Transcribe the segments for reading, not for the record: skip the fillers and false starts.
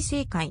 Isekai.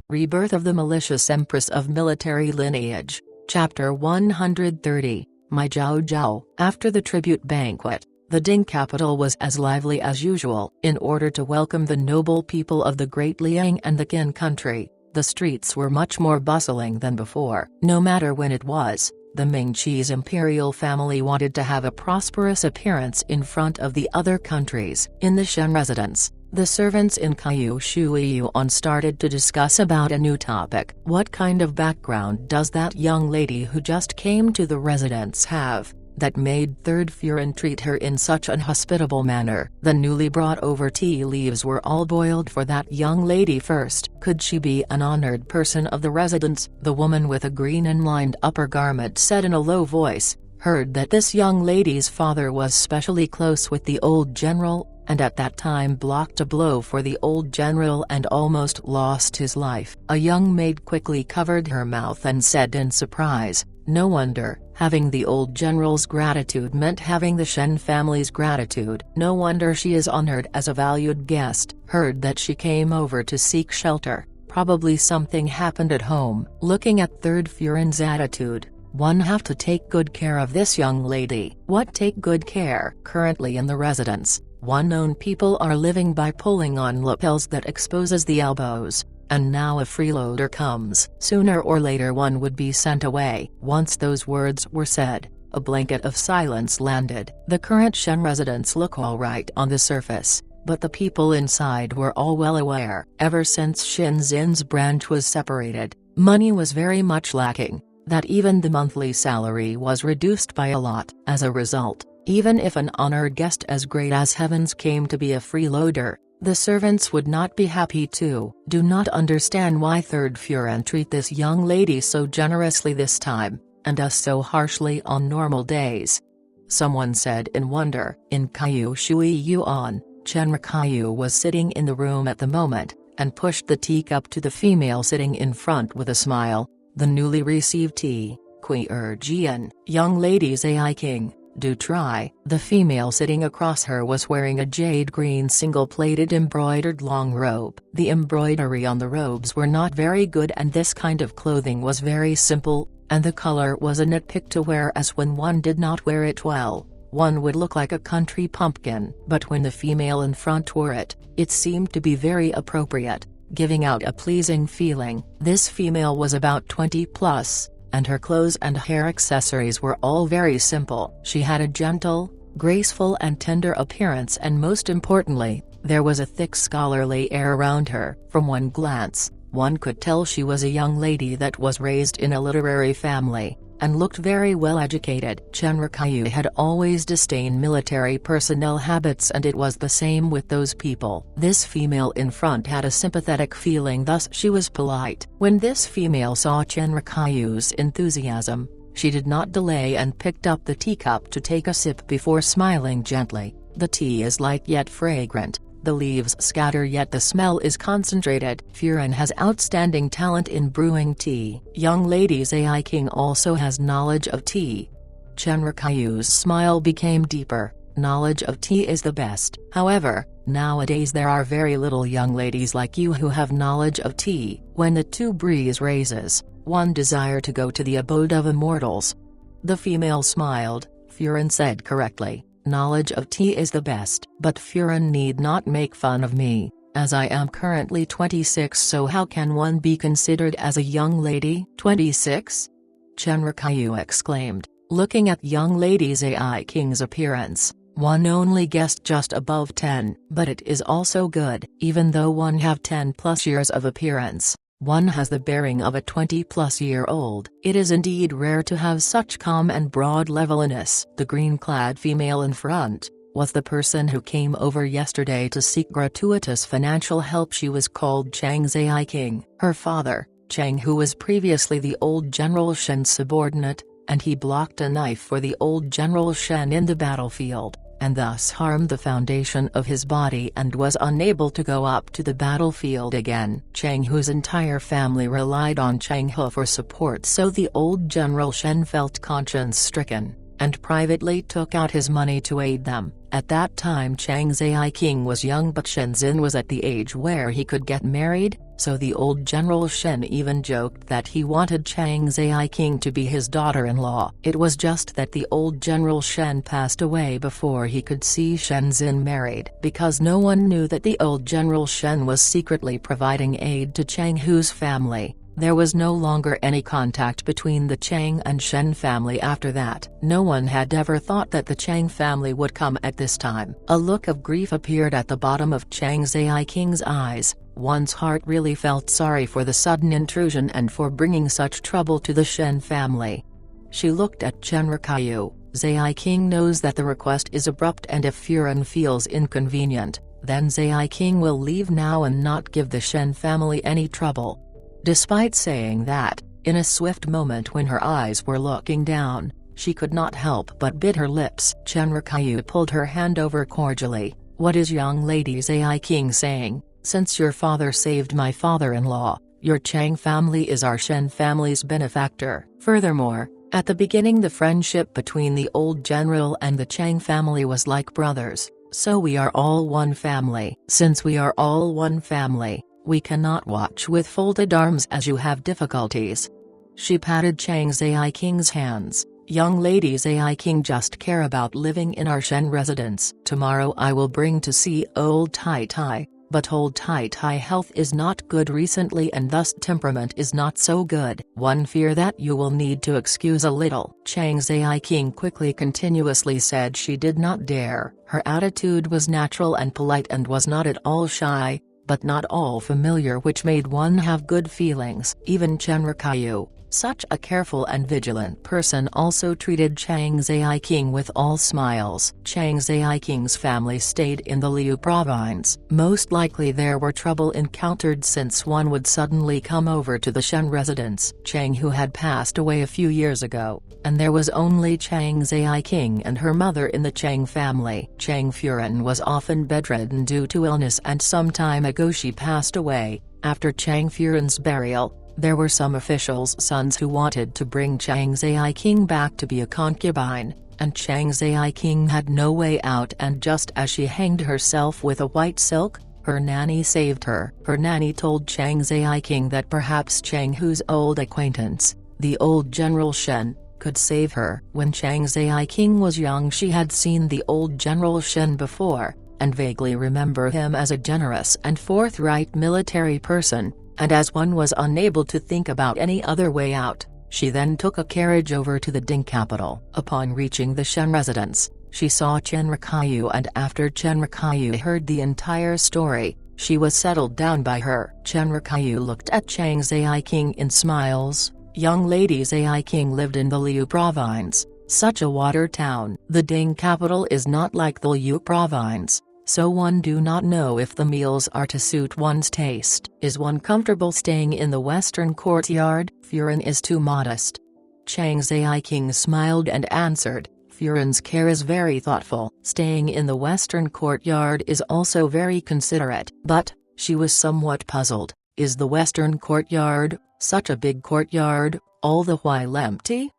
Rebirth of the Malicious Empress of Military Lineage, Chapter 130, My Jiao Jiao. After the tribute banquet, the Ding capital was as lively as usual. In order to welcome the noble people of the Great Liang and the Qian country, the streets were much more bustling than before. No matter when it was, the Ming-Chi's imperial family wanted to have a prosperous appearance in front of the other countries. In the Shan residence, the servants in Kaiyu Shuiyuan started to discuss about a new topic. What kind of background does that young lady who just came to the residence have, that made Third Furin treat her in such an hospitable manner? The newly brought over tea leaves were all boiled for that young lady first. Could she be an honored person of the residence? The woman with a green and lined upper garment said in a low voice, heard that this young lady's father was specially close with the old general, and at that time blocked a blow for the old general and almost lost his life. A young maid quickly covered her mouth and said in surprise, no wonder, having the old general's gratitude meant having the Shen family's gratitude. No wonder she is honored as a valued guest. Heard that she came over to seek shelter, probably something happened at home. Looking at Third Furin's attitude, one have to take good care of this young lady. What take good care? Currently in the residence, unknown people are living by pulling on lapels that exposes the elbows, and now a freeloader comes. Sooner or later one would be sent away. Once those words were said, a blanket of silence landed. The current Shen residents look alright on the surface, but the people inside were all well aware. Ever since Shinzin's branch was separated, money was very much lacking, that even the monthly salary was reduced by a lot. As a result, even if an honored guest as great as Heavens came to be a freeloader, the servants would not be happy to. Do not understand why Third Furin treat this young lady so generously this time, and us so harshly on normal days. Someone said in wonder. In Kaiyu Shuiyuan, Chenra Kaiyu was sitting in the room at the moment, and pushed the teacup to the female sitting in front with a smile. The newly received tea, Qian, young ladies AI King, do try. The female sitting across her was wearing a jade green single-plated embroidered long robe. The embroidery on the robes were not very good and this kind of clothing was very simple, and the color was a nitpick to wear as when one did not wear it well, one would look like a country pumpkin. But when the female in front wore it, it seemed to be very appropriate, giving out a pleasing feeling. This female was about 20 plus. And her clothes and hair accessories were all very simple. She had a gentle, graceful and tender appearance and most importantly, there was a thick scholarly air around her. From one glance, one could tell she was a young lady that was raised in a literary family, and looked very well educated. Chenra Kaiyu had always disdained military personnel habits and it was the same with those people. This female in front had a sympathetic feeling, thus she was polite. When this female saw Chenra Kaiyu's enthusiasm, she did not delay and picked up the teacup to take a sip before smiling gently. The tea is light yet fragrant. The leaves scatter yet the smell is concentrated. Furin has outstanding talent in brewing tea. Young ladies AI King also has knowledge of tea. Chenra Kaiyu's smile became deeper. Knowledge of tea is the best. However, nowadays there are very little young ladies like you who have knowledge of tea. When the two breeze raises, one desire to go to the abode of immortals. The female smiled. Furin said correctly. Knowledge of tea is the best. But Furin need not make fun of me, as I am currently 26, so how can one be considered as a young lady? 26? Chenra Kaiyu exclaimed, looking at young ladies AI King's appearance. One only guessed just above 10. But it is also good. Even though one have 10 plus years of appearance, one has the bearing of a 20-plus-year-old. It is indeed rare to have such calm and broad levelness. The green-clad female in front was the person who came over yesterday to seek gratuitous financial help. She was called Chang's AI King. Her father, Chang, who was previously the old General Shen's subordinate, and he blocked a knife for the old General Shen in the battlefield, and thus harmed the foundation of his body and was unable to go up to the battlefield again. Chang, whose entire family relied on Chang He for support, so the old General Shen felt conscience-stricken. and privately took out his money to aid them. At that time Chang Zai King was young, but Shenzhen was at the age where he could get married, so the old General Shen even joked that he wanted Chang Zai King to be his daughter-in-law. It was just that the old General Shen passed away before he could see Shenzhen married. Because no one knew that the old General Shen was secretly providing aid to Chang Hu's family, there was no longer any contact between the Chang and Shen family after that. No one had ever thought that the Chang family would come at this time. A look of grief appeared at the bottom of Chang Zai King's eyes. One's heart really felt sorry for the sudden intrusion and for bringing such trouble to the Shen family. She looked at Chen Rikayu. Zai King knows that the request is abrupt, and if Furen feels inconvenient, then Zai King will leave now and not give the Shen family any trouble. Despite saying that, in a swift moment when her eyes were looking down, she could not help but bit her lips. Chen Rikayu pulled her hand over cordially. "What is young lady Zai King saying? Since your father saved my father-in-law, your Chang family is our Shen family's benefactor." Furthermore, at the beginning the friendship between the old general and the Chang family was like brothers, so we are all one family. Since we are all one family, we cannot watch with folded arms as you have difficulties. She patted Chang Zai King's hands. "Young lady Zai King just care about living in our Shen residence. Tomorrow I will bring to see old Tai Tai, but old Tai Tai health is not good recently and thus temperament is not so good. One fear that you will need to excuse a little." Chang Zai King quickly continuously said she did not dare. Her attitude was natural and polite and was not at all shy, but not all familiar, which made one have good feelings. Even Chen Rikayu, such a careful and vigilant person, also treated Chang Zai King with all smiles. Chang Zai King's family stayed in the Liu province. Most likely there were trouble encountered since one would suddenly come over to the Shen residence. Chang Hu had passed away a few years ago, and there was only Chang Zai King and her mother in the Chang family. Chang Furen was often bedridden due to illness, and some time ago she passed away. After Chang Furen's burial, there were some officials' sons who wanted to bring Chang Zai King back to be a concubine, and Chang Zai King had no way out, and just as she hanged herself with a white silk, her nanny saved her. Her nanny told Chang Zai King that perhaps Chang Hu's old acquaintance, the old General Shen, could save her. When Chang Zai King was young she had seen the old General Shen before, and vaguely remember him as a generous and forthright military person. And as one was unable to think about any other way out, she then took a carriage over to the Ding capital. Upon reaching the Shen residence, she saw Chen Rikayu, and after Chen Rikayu heard the entire story, she was settled down by her. Chen Rikayu looked at Chang Zai King in smiles. Young lady Zai King lived in the Liu province, such a water town. The Ding capital is not like the Liu province, so one do not know if the meals are to suit one's taste. Is one comfortable staying in the western courtyard? Furen is too modest. Chang Zai King smiled and answered, Furen's care is very thoughtful. Staying in the western courtyard is also very considerate. But, she was somewhat puzzled, is the western courtyard, such a big courtyard, all the while empty?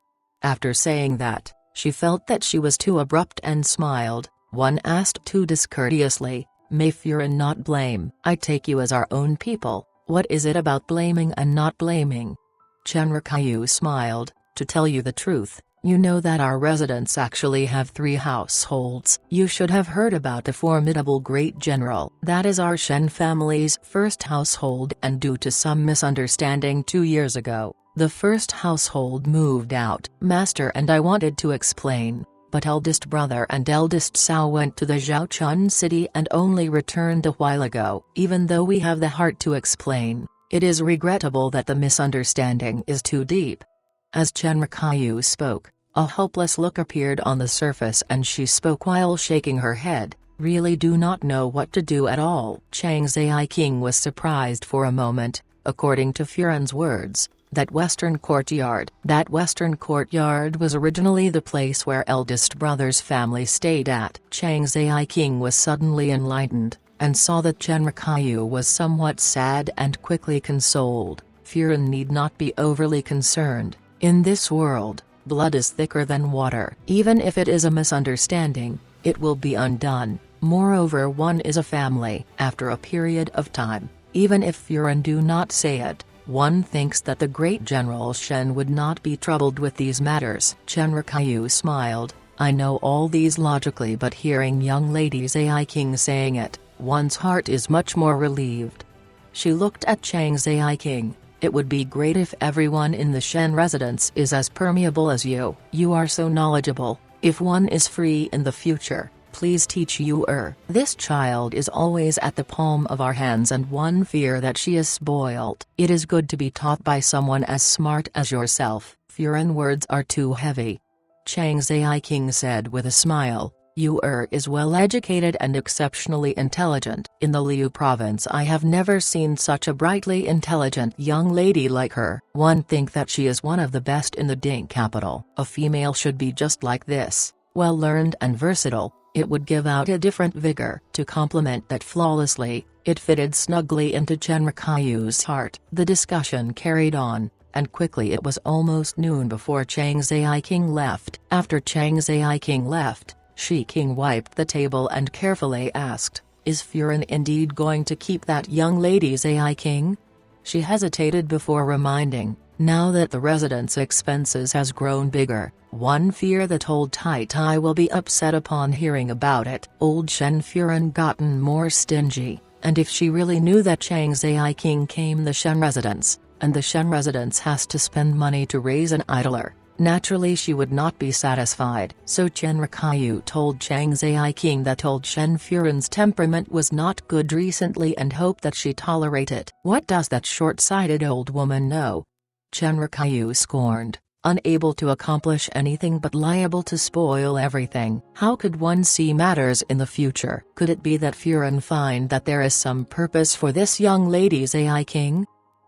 After saying that, she felt that she was too abrupt and smiled. One asked too discourteously, may Furen not blame? I take you as our own people, what is it about blaming and not blaming? Chen Rikayu smiled, to tell you the truth, you know that our residents actually have 3 households. You should have heard about the formidable great general. That is our Shen family's first household, and due to some misunderstanding 2 years ago, the first household moved out. Master and I wanted to explain, but eldest brother and eldest Sao went to the Zhaochun city and only returned a while ago. Even though we have the heart to explain, it is regrettable that the misunderstanding is too deep. As Chen Rikayu spoke, a hopeless look appeared on the surface and she spoke while shaking her head, really do not know what to do at all. Chang Zai King was surprised for a moment, according to Furen's words. That western courtyard was originally the place where eldest brother's family stayed at. Chang Zai King was suddenly enlightened, and saw that Chen Rikayu was somewhat sad and quickly consoled. Furen need not be overly concerned. In this world, Blood is thicker than water. Even if it is a misunderstanding, it will be undone. Moreover, one is a family. After a period of time, even if Furin do not say it, one thinks that the great General Shan would not be troubled with these matters. Chenrikyu smiled. I know all these logically, but hearing young lady Zai King saying it, one's heart is much more relieved. She looked at Chang Zai King. It would be great if everyone in the Shan residence is as permeable as you. You are so knowledgeable. If one is free in the future, please teach Yu-er. This child is always at the palm of our hands and one fear that she is spoiled. It is good to be taught by someone as smart as yourself. Furin words are too heavy. Chang Zai King said with a smile. Yu-er is well educated and exceptionally intelligent. In the Liu province I have never seen such a brightly intelligent young lady like her. One think that she is one of the best in the Ding capital. A female should be just like this, well learned and versatile. It would give out a different vigor. To complement that flawlessly, it fitted snugly into Chenrikyu's heart. The discussion carried on, and quickly it was almost noon before Chang Zai King left. After Chang Zai King left, Shi King wiped the table and carefully asked, is Furin indeed going to keep that young lady Zai King? She hesitated before reminding, now that the residence expenses has grown bigger, one fear that old Tai Tai will be upset upon hearing about it. Old Shen Furin gotten more stingy, and if she really knew that Chang Zai King came the Shen residence, and the Shen residence has to spend money to raise an idler, naturally she would not be satisfied. So Chenrikyu told Chang Zai King that old Shen Furin's temperament was not good recently and hoped that she tolerate it. What does that short-sighted old woman know? Chenrikyu scorned, unable to accomplish anything but liable to spoil everything. How could one see matters in the future? Could it be that Furin find that there is some purpose for this young lady Zai King?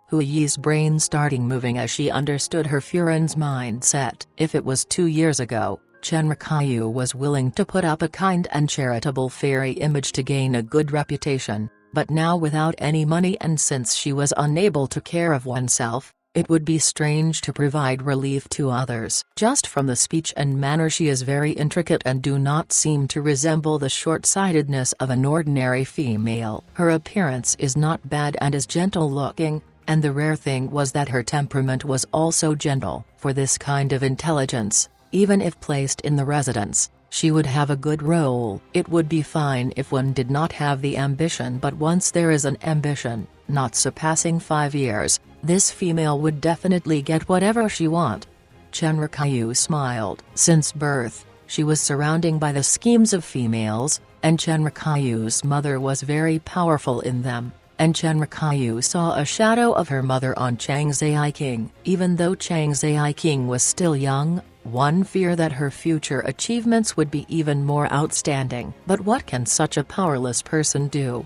Hu Yi's brain starting moving as she understood her Furin's mindset. If it was 2 years ago, Chenrikyu was willing to put up a kind and charitable fairy image to gain a good reputation, but now without any money and since she was unable to care of oneself, it would be strange to provide relief to others. Just from the speech and manner she is very intricate and do not seem to resemble the short-sightedness of an ordinary female. Her appearance is not bad and is gentle-looking, and the rare thing was that her temperament was also gentle. For this kind of intelligence, even if placed in the residence, she would have a good role. It would be fine if one did not have the ambition, but once there is an ambition, not surpassing 5 years, this female would definitely get whatever she want. Chenrikyu smiled. Since birth, she was surrounded by the schemes of females, and Chenrikyu's mother was very powerful in them. And Chenrikyu saw a shadow of her mother on Chang Zai King. Even though Chang Zai King was still young, one feared that her future achievements would be even more outstanding. But what can such a powerless person do?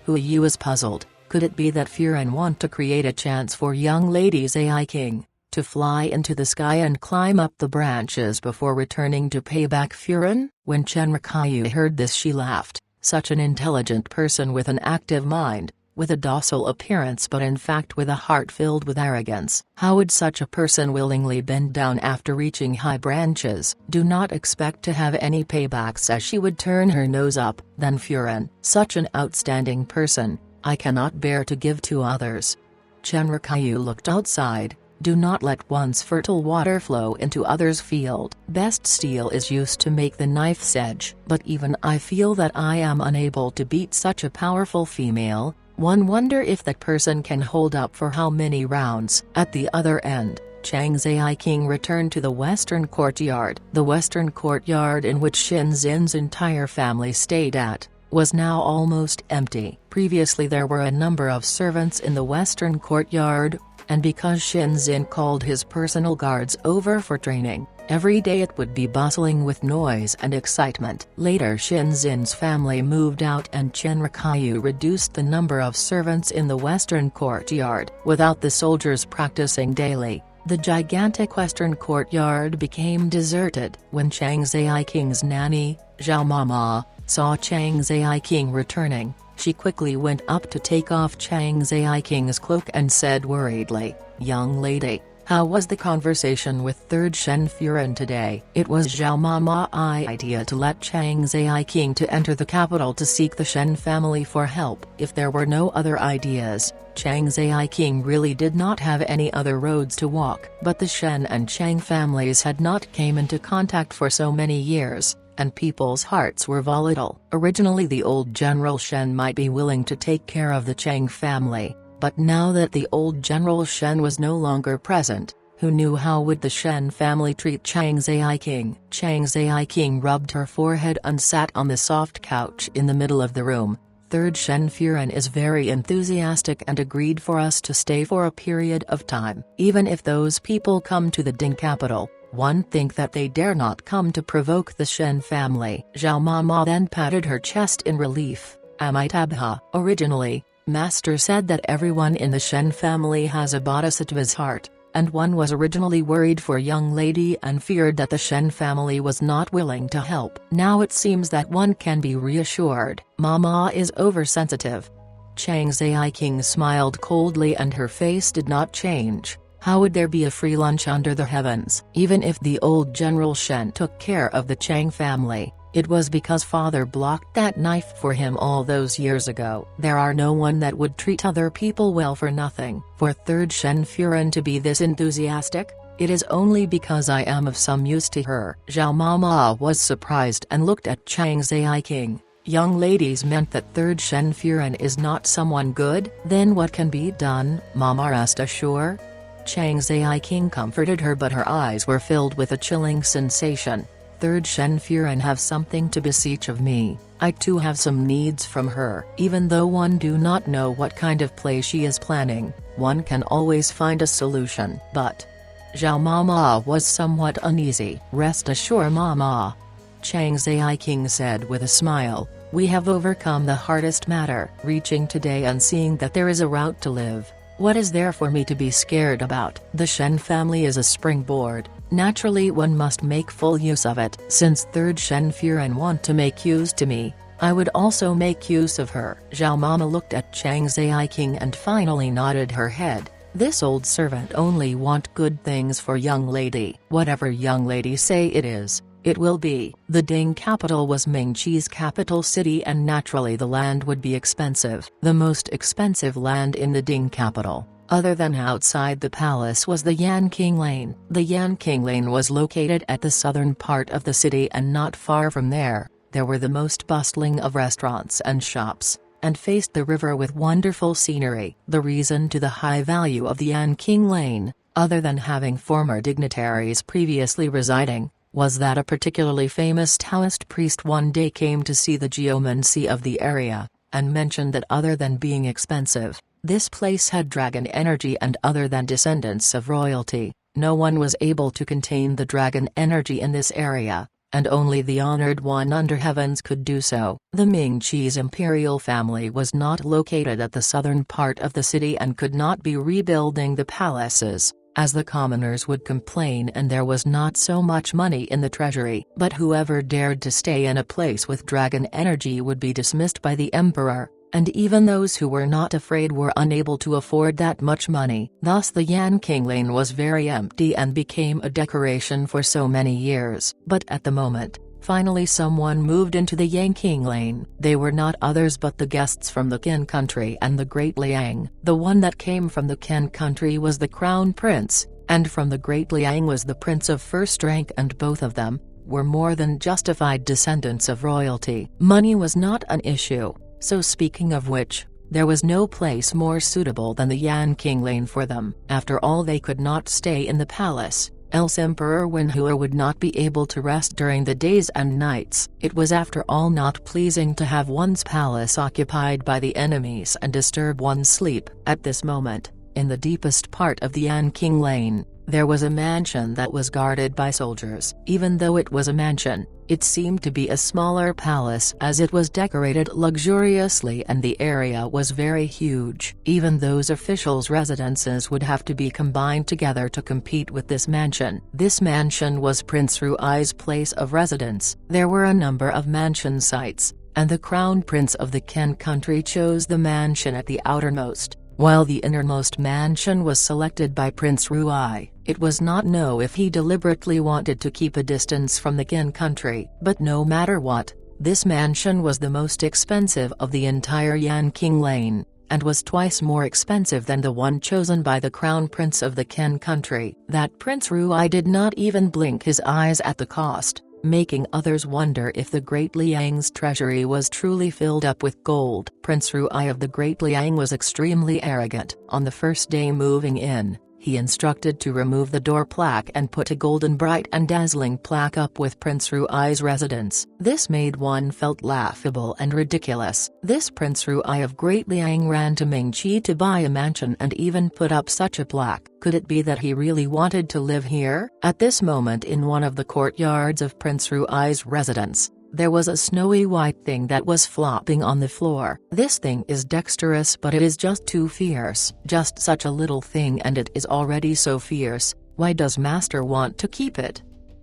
Hu Yi was puzzled. Could it be that Furin want to create a chance for young lady Zai King to fly into the sky and climb up the branches before returning to pay back Furin? When Chenrikyu heard this she laughed. Such an intelligent person with an active mind, with a docile appearance but in fact with a heart filled with arrogance. How would such a person willingly bend down after reaching high branches? Do not expect to have any paybacks, as she would turn her nose up. Then Furin, such an outstanding person, I cannot bear to give to others. Chenrikyu looked outside. Do not let one's fertile water flow into others' field. Best steel is used to make the knife's edge. But even I feel that I am unable to beat such a powerful female. One wonder if that person can hold up for how many rounds. At the other end, Chang Zai King returned to the western courtyard. The western courtyard in which Shin Zin's entire family stayed at was now almost empty. Previously there were a number of servants in the western courtyard, and because Shin Zin called his personal guards over for training, every day it would be bustling with noise and excitement. Later Shin Zin's family moved out and Chenrikyu reduced the number of servants in the western courtyard. Without the soldiers practicing daily, the gigantic western courtyard became deserted. When Chang Zai King's nanny, Zhao Mama, saw Chang Zai King returning, she quickly went up to take off Chang Zai King's cloak and said worriedly, "Young lady, How was the conversation with Third Shen Furen today? It was Zhao Mama's idea to let Chang Zai King to enter the capital to seek the Shen family for help. If there were no other ideas, Chang Zai King really did not have any other roads to walk. But the Shen and Chang families had not came into contact for so many years, and people's hearts were volatile. Originally the old General Shen might be willing to take care of the Chang family, but now that the old General Shen was no longer present, who knew how would the Shen family treat Chang Zai King? Chang Zai King rubbed her forehead and sat on the soft couch in the middle of the room. Third Shen Furen is very enthusiastic and agreed for us to stay for a period of time. Even if those people come to the Ding capital, one think that they dare not come to provoke the Shen family. Zhao Mama then patted her chest in relief. Amitabha. Originally, Master said that everyone in the Shen family has a bodhisattva's heart, and one was originally worried for young lady and feared that the Shen family was not willing to help. Now it seems that one can be reassured. Mama is oversensitive. Chang Zai King smiled coldly and her face did not change. How would there be a free lunch under the heavens? Even if the old General Shen took care of the Chang family, it was because father blocked that knife for him all those years ago. There are no one that would treat other people well for nothing. For Third Shen Furen to be this enthusiastic, it is only because I am of some use to her. Zhao Mama was surprised and looked at Chang Zai King. Young ladies meant that Third Shen Furen is not someone good? Then what can be done? Mama rest assured. Chang Zai King comforted her but her eyes were filled with a chilling sensation. Third Shen Furen have something to beseech of me. I too have some needs from her. Even though one do not know what kind of play she is planning, one can always find a solution. But Zhao Mama was somewhat uneasy. Rest assured Mama, Chang Zai King said with a smile, we have overcome the hardest matter. Reaching today and seeing that there is a route to live, what is there for me to be scared about? The Shen family is a springboard. Naturally one must make full use of it. Since Third Shen Furen want to make use to me, I would also make use of her. Zhao Mama looked at Chang Zai King and finally nodded her head. This old servant only want good things for young lady. Whatever young lady say it is, it will be. The Ding capital was Mingqi's capital city and naturally the land would be expensive. The most expensive land in the Ding capital, other than outside the palace, was the Yanqing Lane. The Yanqing Lane was located at the southern part of the city and not far from there were the most bustling of restaurants and shops, and faced the river with wonderful scenery. The reason to the high value of the Yanqing Lane, other than having former dignitaries previously residing, was that a particularly famous Taoist priest one day came to see the geomancy of the area, and mentioned that other than being expensive, this place had dragon energy and other than descendants of royalty, no one was able to contain the dragon energy in this area, and only the honored one under heavens could do so. The Mingqi's imperial family was not located at the southern part of the city and could not be rebuilding the palaces, as the commoners would complain, and there was not so much money in the treasury. But whoever dared to stay in a place with dragon energy would be dismissed by the emperor, and even those who were not afraid were unable to afford that much money. Thus the Yanqing Lane was very empty and became a decoration for so many years. But at the moment, finally someone moved into the Yanqing Lane. They were not others but the guests from the Qian country and the Great Liang. The one that came from the Qian country was the crown prince, and from the Great Liang was the prince of first rank, and both of them were more than justified descendants of royalty. Money was not an issue, so speaking of which, there was no place more suitable than the Yanqing Lane for them. After all, they could not stay in the palace, else Emperor Wenhua would not be able to rest during the days and nights. It was after all not pleasing to have one's palace occupied by the enemies and disturb one's sleep. At this moment, in the deepest part of the Yanqing Lane, there was a mansion that was guarded by soldiers. Even though it was a mansion, it seemed to be a smaller palace as it was decorated luxuriously and the area was very huge. Even those officials' residences would have to be combined together to compete with this mansion. This mansion was Prince Rui's place of residence. There were a number of mansion sites, and the crown prince of the Qian country chose the mansion at the outermost, While the innermost mansion was selected by Prince Ruai, it was not known if he deliberately wanted to keep a distance from the Qian country. But no matter what, this mansion was the most expensive of the entire Yanqing Lane, and was twice more expensive than the one chosen by the crown prince of the Qian country. That Prince Ruai did not even blink his eyes at the cost, making others wonder if the Great Liang's treasury was truly filled up with gold. Prince Ruai of the Great Liang was extremely arrogant. On the first day moving in, he instructed to remove the door plaque and put a golden bright and dazzling plaque up with Prince Ruai's residence. This made one felt laughable and ridiculous. This Prince Ruai of Great Liang ran to Mingqi to buy a mansion and even put up such a plaque. Could it be that he really wanted to live here? At this moment, in one of the courtyards of Prince Ruai's residence, there was a snowy white thing that was flopping on the floor. This thing is dexterous, but it is just too fierce. Just such a little thing, and it is already so fierce. Why does master want to keep it?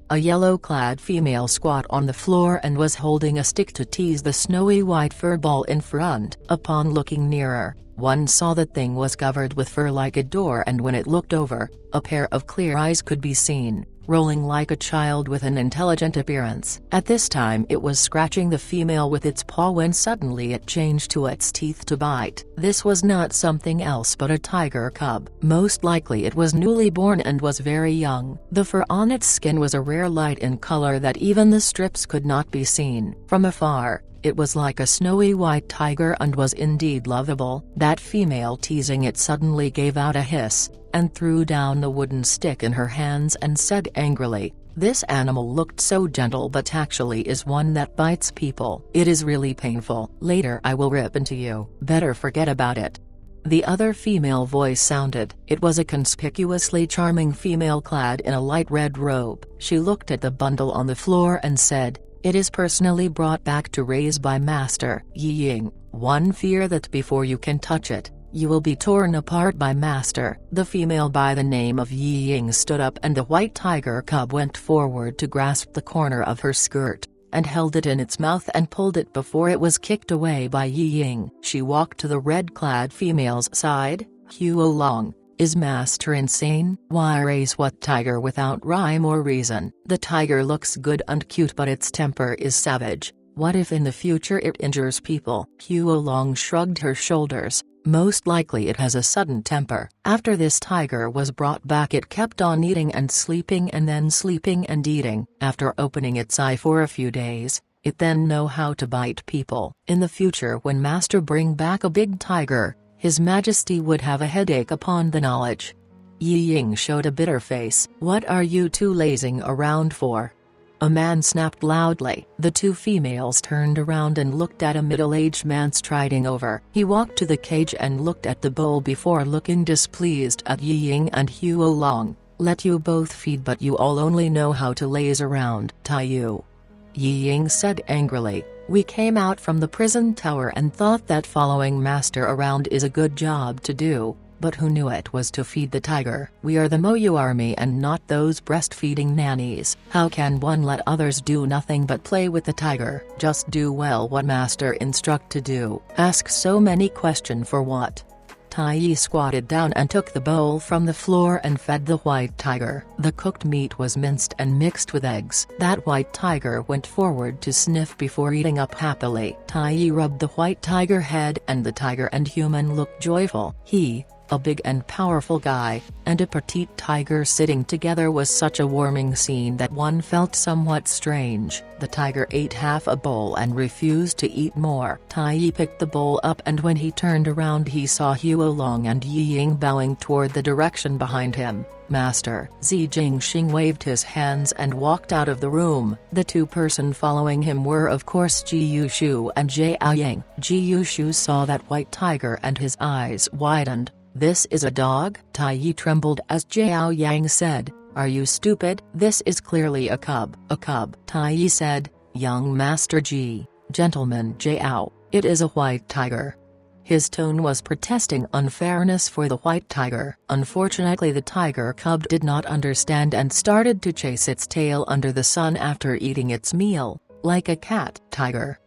A yellow-clad female squat on the floor and was holding a stick to tease the snowy white fur ball in front. Upon looking nearer, one saw the thing was covered with fur like a door, and when it looked over, a pair of clear eyes could be seen, rolling like a child with an intelligent appearance. At this time it was scratching the female with its paw when suddenly it changed to its teeth to bite. This was not something else but a tiger cub. Most likely it was newly born and was very young. The fur on its skin was a rare light in color that even the strips could not be seen. From afar, it was like a snowy white tiger and was indeed lovable. That female teasing it suddenly gave out a hiss, and threw down the wooden stick in her hands and said angrily, "This animal looked so gentle but actually is one that bites people. It is really painful. Later I will rip into you. Better forget about it." The other female voice sounded. It was a conspicuously charming female clad in a light red robe. She looked at the bundle on the floor and said, "It is personally brought back to raise by Master Yi Ying. One fear that before you can touch it, you will be torn apart by Master." The female by the name of Yi Ying stood up, and the white tiger cub went forward to grasp the corner of her skirt, and held it in its mouth and pulled it before it was kicked away by Yi Ying. She walked to the red-clad female's side. "Huo Long, is Master insane? Why raise what tiger without rhyme or reason? The tiger looks good and cute, but its temper is savage. What if in the future it injures people?" Huo Long shrugged her shoulders. "Most likely it has a sudden temper." After this tiger was brought back, it kept on eating and sleeping and then sleeping and eating. After opening its eye for a few days, it then know how to bite people. In the future, when Master bring back a big tiger, His Majesty would have a headache upon the knowledge. Yi Ying showed a bitter face. "What are you two lazing around for?" a man snapped loudly. The two females turned around and looked at a middle-aged man striding over. He walked to the cage and looked at the bowl before looking displeased at Yi Ying and Huo Long. "Let you both feed, but you all only know how to laze around." "Tai Yu," Yi Ying said angrily, "we came out from the prison tower and thought that following Master around is a good job to do. But who knew it was to feed the tiger? We are the Moyu army and not those breastfeeding nannies. How can one let others do nothing but play with the tiger? Just do well what Master instruct to do. Ask so many questions for what?" Tai Yi squatted down and took the bowl from the floor and fed the white tiger. The cooked meat was minced and mixed with eggs. That white tiger went forward to sniff before eating up happily. Tai Yi rubbed the white tiger head, and the tiger and human looked joyful. He, a big and powerful guy, and a petite tiger sitting together was such a warming scene that one felt somewhat strange. The tiger ate half a bowl and refused to eat more. Tai Yi picked the bowl up, and when he turned around he saw Huo Long and Yi Ying bowing toward the direction behind him. "Master." Zi Jingxing waved his hands and walked out of the room. The two persons following him were of course Ji Yushu and Jiao Yang. Ji Yushu saw that white tiger and his eyes widened. "This is a dog?" Tai Yi trembled as Jiao Yang said, "Are you stupid? This is clearly a cub." "A cub," Tai Yi said. "Young Master Ji, Gentleman Jiao, it is a white tiger." His tone was protesting unfairness for the white tiger. Unfortunately, the tiger cub did not understand and started to chase its tail under the sun after eating its meal, like a cat. "Tiger."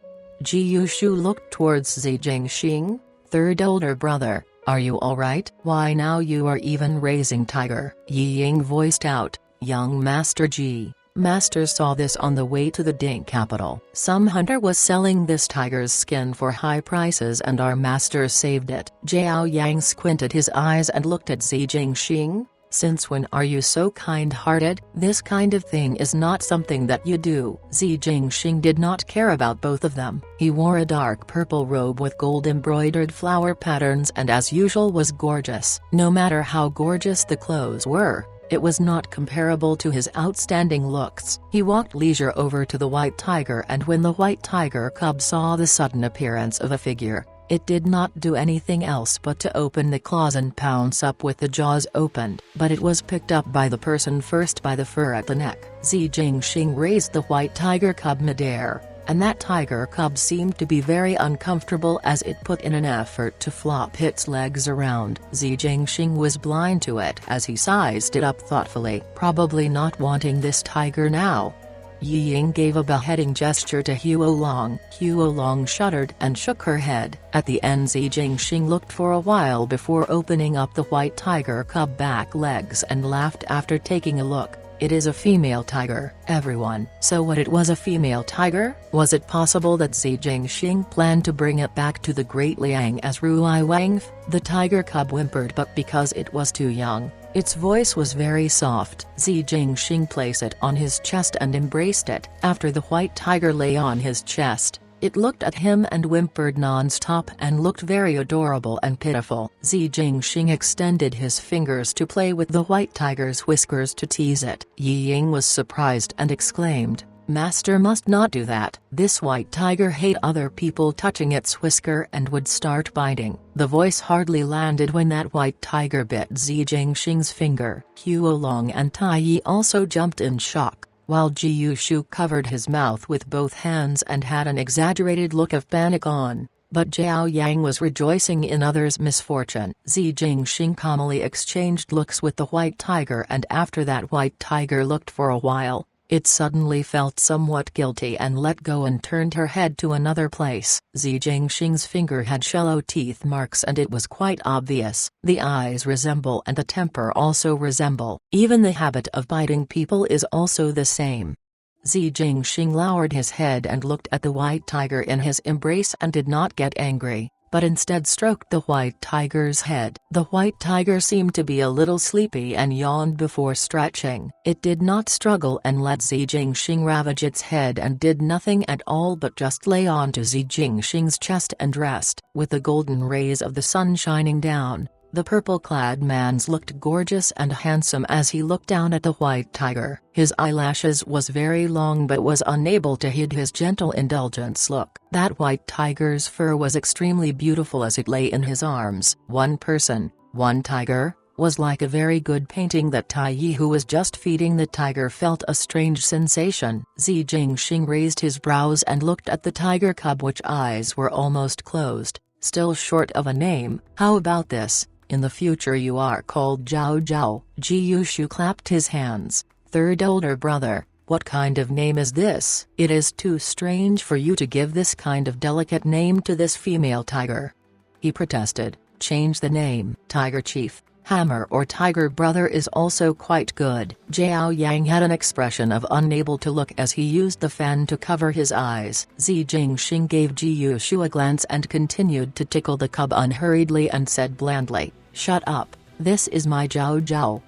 Ji Yushu looked towards Zi Jingxing, third older brother. Are you alright? Why now you are even raising tiger? Yi Ying voiced out, young Master Ji. Master saw this on the way to the Ding capital. Some hunter was selling this tiger's skin for high prices and our master saved it. Zhao Yang squinted his eyes and looked at Zi Jingxing. Since when are you so kind-hearted? This kind of thing is not something that you do. Zi Jingxing did not care about both of them. He wore a dark purple robe with gold-embroidered flower patterns and as usual was gorgeous. No matter how gorgeous the clothes were, it was not comparable to his outstanding looks. He walked leisure over to the white tiger and when the white tiger cub saw the sudden appearance of a figure, it did not do anything else but to open the claws and pounce up with the jaws opened. But it was picked up by the person first by the fur at the neck. Zi Jingxing raised the white tiger cub midair, and that tiger cub seemed to be very uncomfortable as it put in an effort to flop its legs around. Zi Jingxing was blind to it as he sized it up thoughtfully. Probably not wanting this tiger now. Yi Ying gave a beheading gesture to Huolong. Huolong shuddered and shook her head. At the end Zi Jingxing looked for a while before opening up the white tiger cub back legs and laughed after taking a look. It is a female tiger, everyone. So what, it was a female tiger? Was it possible that Zi Jingxing planned to bring it back to the Great Liang as Ruai Wang? The tiger cub whimpered but because it was too young, its voice was very soft. Zi Jingxing placed it on his chest and embraced it. After the white tiger lay on his chest, it looked at him and whimpered non-stop and looked very adorable and pitiful. Zi Jingxing extended his fingers to play with the white tiger's whiskers to tease it. Yi Ying was surprised and exclaimed, "Master must not do that." This white tiger hated other people touching its whisker and would start biting. The voice hardly landed when that white tiger bit Zi Jingxing's finger. Huolong and Tai Yi also jumped in shock, while Ji Yushu covered his mouth with both hands and had an exaggerated look of panic on. But Zhao Yang was rejoicing in others' misfortune. Zi Jingxing calmly exchanged looks with the white tiger and after that white tiger looked for a while, it suddenly felt somewhat guilty and let go and turned her head to another place. Zi Jingxing's finger had shallow teeth marks and it was quite obvious. The eyes resemble and the temper also resemble. Even the habit of biting people is also the same. Zi Jingxing lowered his head and looked at the white tiger in his embrace and did not get angry, but instead stroked the white tiger's head. The white tiger seemed to be a little sleepy and yawned before stretching. It did not struggle and let Zi Jingxing ravage its head and did nothing at all but just lay onto Zi Jingxing's chest and rest. With the golden rays of the sun shining down, the purple-clad man looked gorgeous and handsome as he looked down at the white tiger. His eyelashes was very long but was unable to hide his gentle indulgence look. That white tiger's fur was extremely beautiful as it lay in his arms. One person, one tiger, was like a very good painting that Tai Yi who was just feeding the tiger felt a strange sensation. Zi Jingxing raised his brows and looked at the tiger cub which eyes were almost closed, still short of a name. How about this? In the future you are called Zhao Zhao. Ji Yushu clapped his hands. Third older brother, what kind of name is this? It is too strange for you to give this kind of delicate name to this female tiger. He protested. Change the name. Tiger Chief, Hammer or Tiger Brother is also quite good. Zhao Yang had an expression of unable to look as he used the fan to cover his eyes. Zi Jingxing gave Ji Yushu a glance and continued to tickle the cub unhurriedly and said blandly, "Shut up, this is my Zhao Zhao."